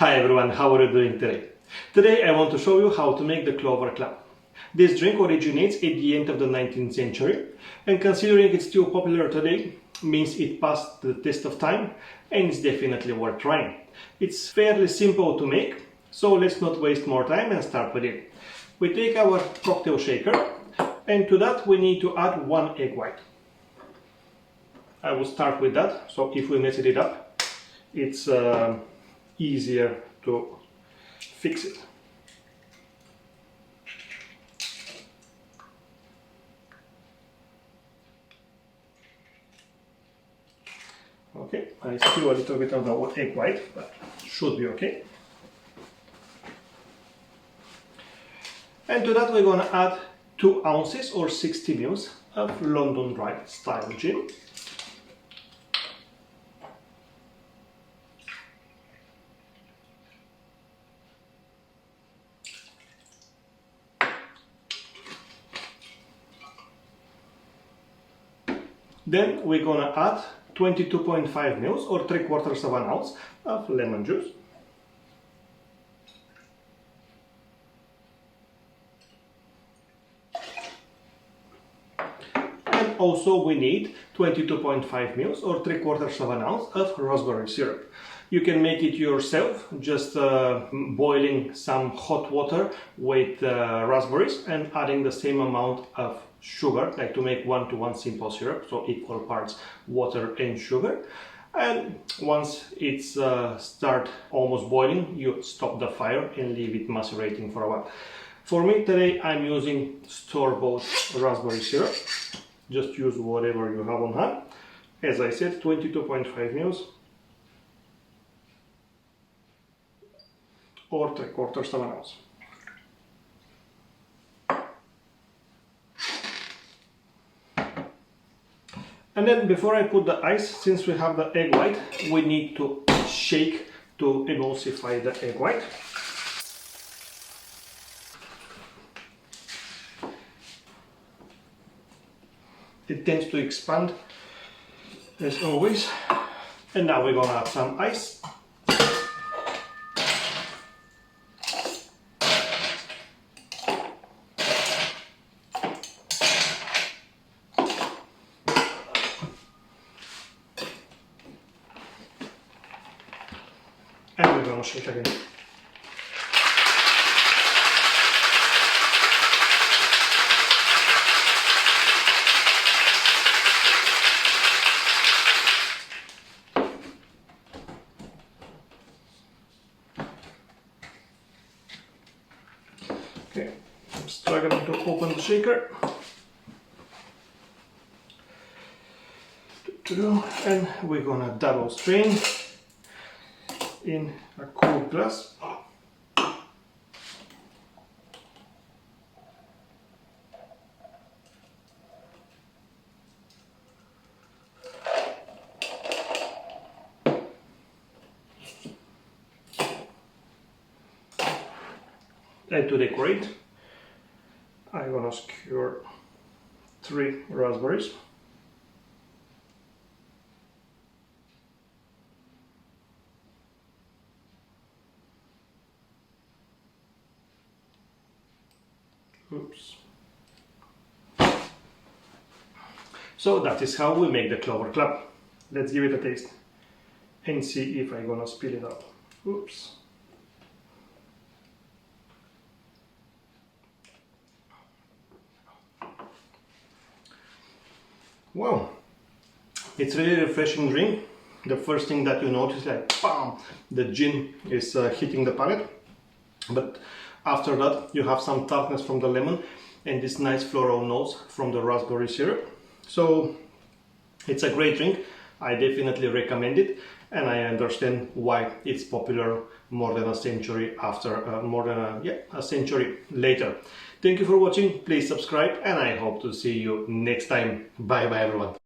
Hi everyone, how are you doing today? Today I want to show you how to make the Clover Club. This drink originates at the end of the 19th century, and considering it's still popular today means it passed the test of time and it's definitely worth trying. It's fairly simple to make, so let's not waste more time and start with it. We take our cocktail shaker, and to that we need to add 1 egg white. I will start with that, so if we mess it up, it's easier to fix it. Okay, I still a little bit of the egg white, but should be okay. And to that we're going to add 2 ounces or 60 ml of London Dry style gin. Then we're going to add 22.5 ml or 3/4 of an ounce of lemon juice. And also we need 22.5 ml or 3/4 of an ounce of raspberry syrup. You can make it yourself, just boiling some hot water with raspberries and adding the same amount of sugar, like to make 1-to-1 simple syrup, so equal parts water and sugar. And once it's start almost boiling, you stop the fire and leave it macerating for a while. For me today I'm using store-bought raspberry syrup. Just use whatever you have on hand. As I said, 22.5 ml or 3/4 of an ounce. And then before I put the ice, since we have the egg white, we need to shake to emulsify the egg white. It tends to expand as always. And now we're gonna add some ice. And we're going to shake again. Okay, I'm struggling to open the shaker. And we're going to double strain in a cool glass. And to decorate, I'm gonna skewer 3 raspberries. Oops. So that is how we make the Clover Club. Let's give it a taste and see if I'm gonna spill it out. Oops. Wow, it's really a refreshing drink. The first thing that you notice, like, bam, the gin is hitting the palate. But after that, you have some tartness from the lemon and this nice floral nose from the raspberry syrup. So it's a great drink. I definitely recommend it, and I understand why it's popular more than a century after, a century later. Thank you for watching. Please subscribe, and I hope to see you next time. Bye bye everyone.